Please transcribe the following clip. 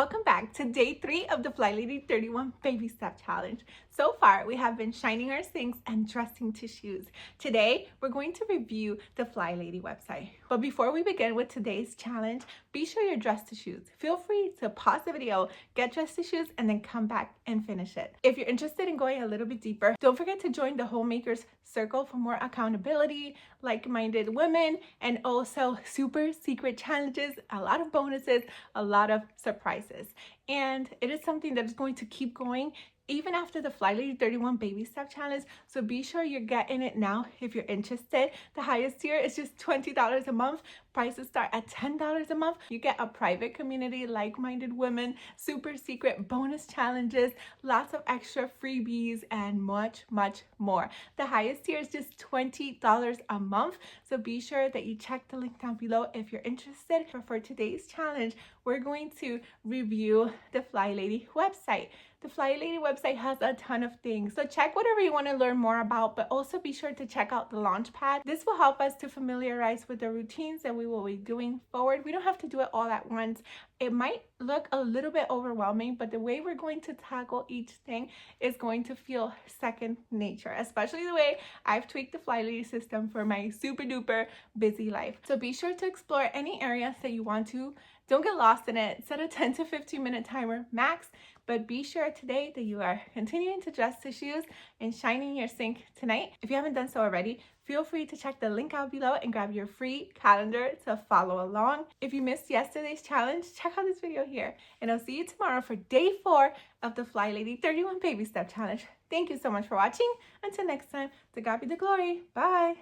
Welcome back to day 3 of the Flylady 31 Baby Step Challenge. So far, we have been shining our sinks and dressing to shoes. Today, we're going to review the Flylady website. But before we begin with today's challenge, be sure you're dressed to shoes. Feel free to pause the video, get dressed to shoes, and then come back and finish it. If you're interested in going a little bit deeper, don't forget to join the Homemakers Circle for more accountability, like-minded women, and also super secret challenges, a lot of bonuses, a lot of surprises. And it is something that is going to keep going even after the Flylady 31 Baby Step Challenge. So be sure you're getting it now if you're interested. The highest tier is just $20 a month. Prices start at $10 a month. You get a private community, like-minded women, super secret bonus challenges, lots of extra freebies, and much, much more. The highest tier is just $20 a month. So be sure that you check the link down below if you're interested. For today's challenge, we're going to review the Flylady website. The Flylady website has a ton of things, so check whatever you want to learn more about, but also be sure to check out the launch pad. This will help us to familiarize with the routines that we will be doing forward. We don't have to do it all at once. It might look a little bit overwhelming, but the way we're going to tackle each thing is going to feel second nature, especially the way I've tweaked the Flylady system for my super duper busy life. So be sure to explore any areas that you want to. Don't get lost in it. Set a 10 to 15 minute timer max, but be sure today that you are continuing to dress to shoes and shining your sink tonight. If you haven't done so already, feel free to check the link out below and grab your free calendar to follow along. If you missed yesterday's challenge, check out this video here. And I'll see you tomorrow for day 4 of the Flylady 31 Baby Step Challenge. Thank you so much for watching. Until next time, to God be the glory. Bye.